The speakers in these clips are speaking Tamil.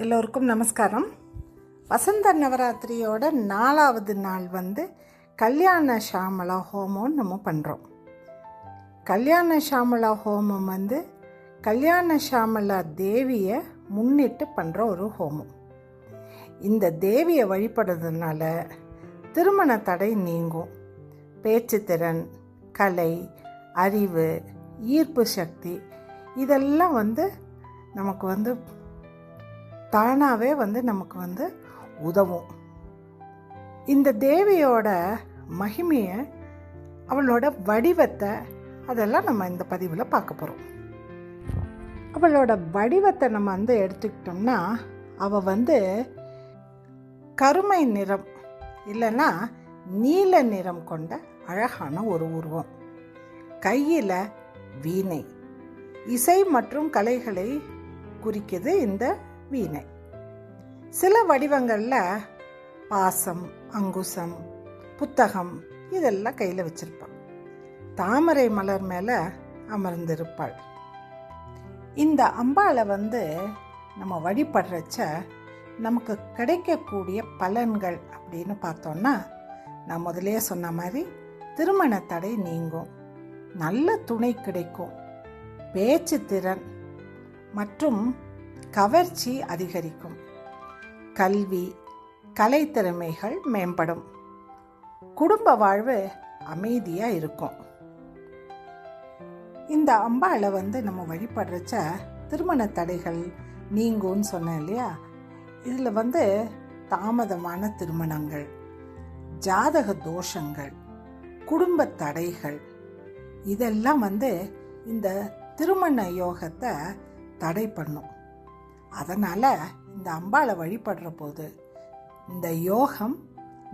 எல்லோருக்கும் நமஸ்காரம். வசந்த நவராத்திரியோட 4வது நாள் கல்யாண ஷாமலா ஹோமம் நம்ம பண்ணுறோம். கல்யாண ஷாமலா ஹோமம் கல்யாண ஷாமலா தேவியை முன்னிட்டு பண்ணுற ஒரு ஹோமம். இந்த தேவியை வழிபடுறதுனால திருமண தடை நீங்கும். பேச்சு திறன், கலை, அறிவு, ஈர்ப்பு சக்தி இதெல்லாம் நமக்கு தானாகவே நமக்கு உதவும். இந்த தேவியோட மகிமையை, அவளோட வடிவத்தை அதெல்லாம் நம்ம இந்த பதிவில் பார்க்க போகிறோம். அவளோட வடிவத்தை நம்ம எடுத்துக்கிட்டோம்னா, அவள் கருமை நிறம் இல்லைன்னா நீல நிறம் கொண்ட அழகான ஒரு உருவம். கையில் வீணை, இசை மற்றும் கலைகளை குறிக்குது இந்த வீணை. சில வடிவங்களில் பாசம், அங்குசம், புத்தகம் இதெல்லாம் கையில் வச்சிருப்பாள். தாமரை மலர் மேலே அமர்ந்திருப்பாள். இந்த அம்பாளை நம்ம வழிபடுறச்ச நமக்கு கிடைக்கக்கூடிய பலன்கள் அப்படின்னு பார்த்தோன்னா, நான் முதலே சொன்ன மாதிரி திருமண தடை நீங்கும், நல்ல துணை கிடைக்கும், பேச்சு திறன் மற்றும் கவர்ச்சி அதிகரிக்கும், கல்வி, கலைத்திறமைகள் மேம்படும், குடும்ப வாழ்வு அமைதியாக இருக்கும். இந்த அம்பாளை நம்ம வழிபடுறச்ச திருமண தடைகள் நீங்கும்னு சொன்னேன் இல்லையா. இதில் தாமதமான திருமணங்கள், ஜாதக தோஷங்கள், குடும்ப தடைகள் இதெல்லாம் இந்த திருமண யோகத்தை தடை பண்ணும். அதனால் இந்த அம்பாளை வழிபடுற போது இந்த யோகம்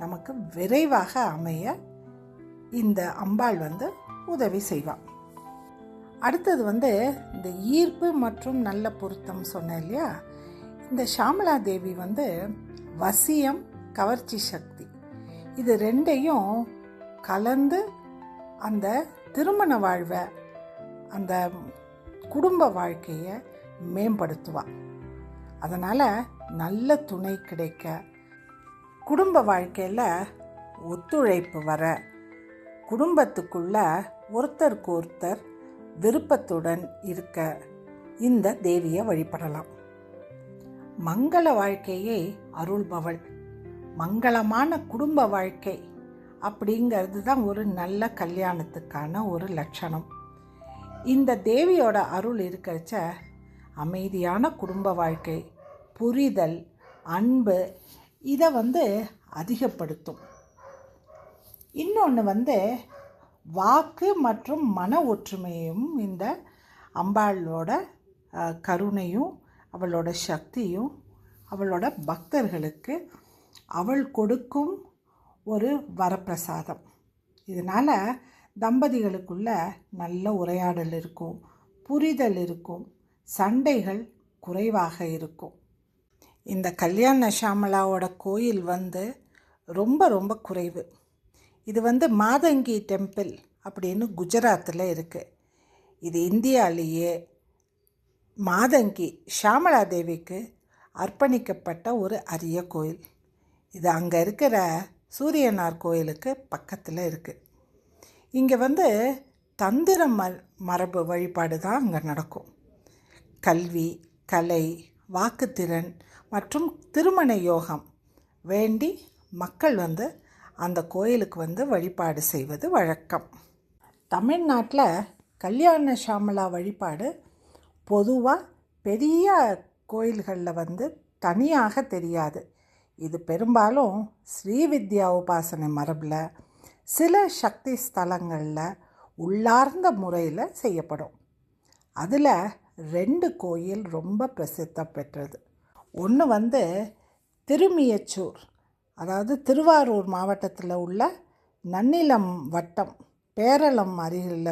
நமக்கு விரைவாக அமைய இந்த அம்பாள் உதவி செய்வாள். அடுத்தது இந்த ஈர்ப்பு மற்றும் நல்ல பொருத்தம் சொன்னேன் இல்லையா. இந்த ஷாமலா தேவி வசியம், கவர்ச்சி சக்தி இது ரெண்டையும் கலந்து அந்த திருமண வாழ்வை, அந்த குடும்ப வாழ்க்கையை மேம்படுத்துவாள். அதனால் நல்ல துணை கிடைக்க, குடும்ப வாழ்க்கையில் ஒத்துழைப்பு வர, குடும்பத்துக்குள்ள ஒருத்தருக்கு ஒருத்தர் விருப்பத்துடன் இருக்க இந்த தேவியை வழிபடலாம். மங்கள வாழ்க்கையை அருள்பவள். மங்களமான குடும்ப வாழ்க்கை அப்படிங்கிறது தான் ஒரு நல்ல கல்யாணத்துக்கான ஒரு லட்சணம். இந்த தேவியோட அருள் இருக்கிறச்ச அமைதியான குடும்ப வாழ்க்கை, புரிதல், அன்பு இதை அதிகப்படுத்தும். இன்னொன்று வாக்கு மற்றும் மன ஒற்றுமையும் இந்த அம்பாளோட கருணையும் அவளோட சக்தியும் அவளோட பக்தர்களுக்கு அவள் கொடுக்கும் ஒரு வரப்பிரசாதம். இதனால் தம்பதிகளுக்குள்ள நல்ல உரையாடல் இருக்கும், புரிதல் இருக்கும், சண்டைகள் குறைவாக இருக்கும். இந்த கல்யாண ஷாமலாவோட கோயில் ரொம்ப ரொம்ப குறைவு. இது மாதங்கி டெம்பிள் அப்படின்னு குஜராத்தில் இருக்குது. இது இந்தியாவிலேயே மாதங்கி ஷாமலா தேவிக்கு அர்ப்பணிக்கப்பட்ட ஒரு அரிய கோயில். இது அங்கே இருக்கிற சூரியனார் கோயிலுக்கு பக்கத்தில் இருக்குது. இங்கே தந்திர மரபு வழிபாடு தான் அங்கே நடக்கும். கல்வி, கலை, வாக்குத்திறன் மற்றும் திருமண யோகம் வேண்டி மக்கள் அந்த கோயிலுக்கு வழிபாடு செய்வது வழக்கம். தமிழ்நாட்டில் கல்யாண ஷாமலா வழிபாடு பொதுவாக பெரிய கோயில்களில் தனியாக தெரியாது. இது பெரும்பாலும் ஸ்ரீவித்யா உபாசனை மரபில் சில சக்தி ஸ்தலங்களில் உள்ளார்ந்த முறையில் செய்யப்படும். அதில் 2 கோயில் ரொம்ப பிரசித்தம் பெற்றது. ஒன்று திருமியச்சூர், அதாவது திருவாரூர் மாவட்டத்தில் உள்ள நன்னிலம் வட்டம் பேரளம் அருகில்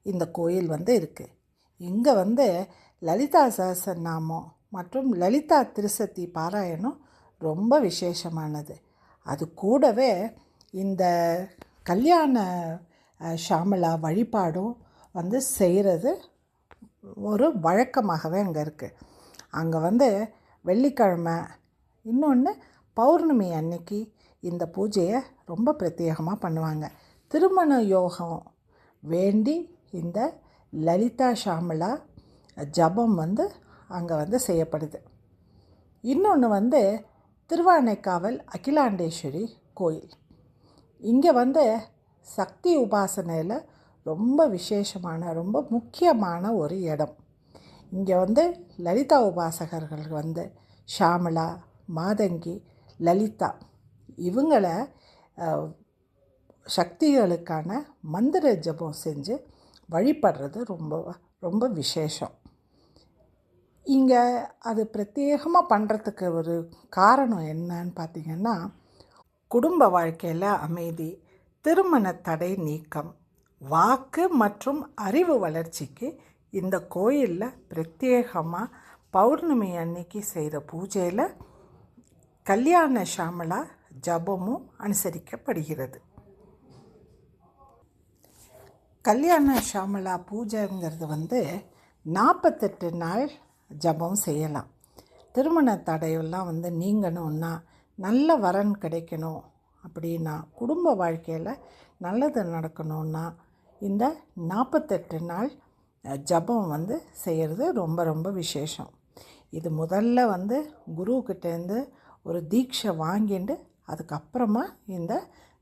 இந்த கோயில் இருக்குது. இங்கே லலிதா சஹஸ்ரநாமம் மற்றும் லலிதா திருசதி பாராயணம் ரொம்ப விசேஷமானது. அது கூடவே இந்த கல்யாண ஷாமலா வழிபாடும் செய்கிறது ஒரு வழக்கமாகவே அங்கே இருக்குது. அங்கே வெள்ளிக்கிழமை, இன்னொன்று பௌர்ணமி அன்னைக்கு இந்த பூஜையை ரொம்ப பிரத்யேகமாக பண்ணுவாங்க. திருமண யோகம் வேண்டி இந்த லலிதா ஷாமளா ஜபம் அங்கே செய்யப்படுது. இன்னொன்று திருவானைக்காவல் அகிலாண்டேஸ்வரி கோயில். இங்கே சக்தி உபாசனையில் ரொம்ப விசேஷமான ரொம்ப முக்கியமான ஒரு இடம். இங்கே லலிதா உபாசகர்கள் ஷாமளா, மாதங்கி, லலிதா இவங்களை சக்திகளுக்கான மந்திர ஜபம் செஞ்சு வழிபடுறது ரொம்ப ரொம்ப விசேஷம். இங்கே அது பிரத்யேகமாக பண்ணுறதுக்கு ஒரு காரணம் என்னன்னு பார்த்திங்கன்னா, குடும்ப வாழ்க்கையில் அமைதி, திருமண தடை நீக்கம், வாக்கு மற்றும் அறிவு வளர்ச்சிக்கு இந்த கோயிலில் பிரத்யேகமாக பௌர்ணமி அன்னைக்கு செய்கிற பூஜையில் கல்யாண ஷாமளா ஜபமும் அனுசரிக்கப்படுகிறது. கல்யாண ஷாமளா பூஜைங்கிறது 48 நாள் ஜபம் செய்யலாம். திருமண தடையெல்லாம் நீங்கணும்னா, நல்ல வரன் கிடைக்கணும் அப்படின்னா, குடும்ப வாழ்க்கையில் நல்லது நடக்கணும்னா இந்த 48 நாள் ஜபம் செய்கிறது ரொம்ப ரொம்ப விசேஷம். இது முதல்ல குருக்கிட்டேருந்து ஒரு தீட்சை வாங்கிட்டு அதுக்கப்புறமா இந்த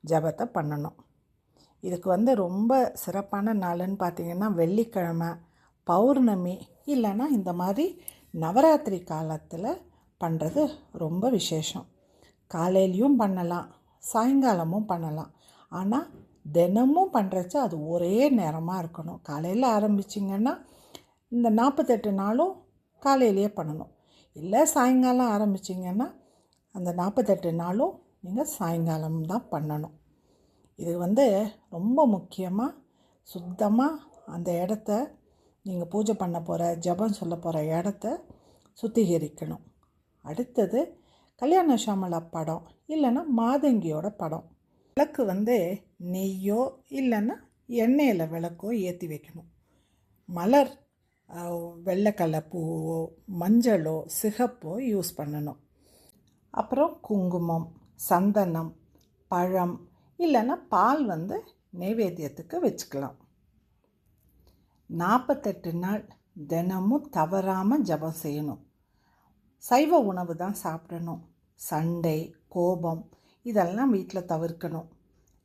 ஜபத்தை பண்ணணும். இதுக்கு ரொம்ப சிறப்பான நாளுன்னு பார்த்திங்கன்னா வெள்ளிக்கிழமை, பௌர்ணமி, இல்லைன்னா இந்த மாதிரி நவராத்திரி காலத்தில் பண்ணுறது ரொம்ப விசேஷம். காலையிலையும் பண்ணலாம், சாயங்காலமும் பண்ணலாம். ஆனால் தினமும் பண்ணுறச்சு அது ஒரே நேரமாக இருக்கணும். காலையில் ஆரம்பிச்சிங்கன்னா இந்த 48 நாளும் காலையிலேயே பண்ணணும். இல்லை சாயங்காலம் ஆரம்பிச்சிங்கன்னா அந்த 48 நாளும் நீங்கள் சாயங்காலம் தான் பண்ணணும். இது ரொம்ப முக்கியமாக சுத்தமாக அந்த இடத்த நீங்கள் பூஜை பண்ண போகிற ஜபம் சொல்ல போகிற இடத்த சுத்திகரிக்கணும். அடுத்தது கல்யாண ஷாமளா படம் இல்லைன்னா மாதங்கியோட படம். விளக்கு நெய்யோ இல்லைன்னா எண்ணெயில் விளக்கோ ஏற்றி வைக்கணும். மலர், வெள்ளைக்கடலை பூவோ மஞ்சளோ சிகப்போ யூஸ் பண்ணணும். அப்புறம் குங்குமம், சந்தனம், பழம் இல்லைன்னா பால் நைவேத்தியத்துக்கு வச்சுக்கலாம். 48 நாள் தினமும் தவறாமல் ஜபம் செய்யணும். சைவ உணவு தான் சாப்பிடணும். சண்டை, கோபம் இதெல்லாம் வீட்டில் தவிர்க்கணும்.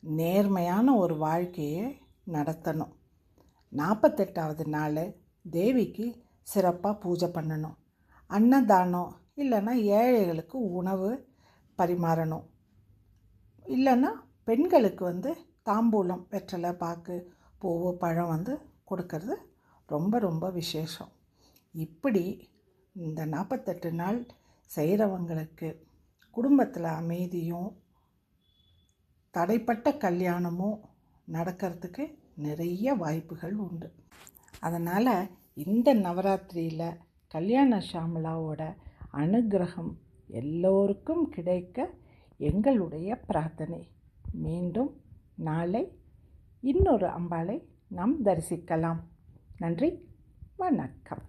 நேர்மையான ஒரு வாழ்க்கையை நடத்தணும். 48வது நாள் தேவிக்கு சிறப்பாக பூஜை பண்ணணும். அன்னதானம் இல்லைன்னா ஏழைகளுக்கு உணவு பரிமாறணும். இல்லைன்னா பெண்களுக்கு தாம்பூலம், வெற்றலை, பாக்கு, பூவு, பழம் கொடுக்கறது ரொம்ப ரொம்ப விசேஷம். இப்படி இந்த 48 நாள் செய்கிறவங்களுக்கு குடும்பத்தில் அமைதியும் தடைப்பட்ட கல்யாணமும் நடக்கிறதுக்கு நிறைய வாய்ப்புகள் உண்டு. அதனால் இந்த நவராத்திரியில் கல்யாண ஷாமளாவோட அனுகிரகம் எல்லோருக்கும் கிடைக்க எங்களுடைய பிரார்த்தனை. மீண்டும் நாளை இன்னொரு அம்பாளை நாம் தரிசிக்கலாம். நன்றி, வணக்கம்.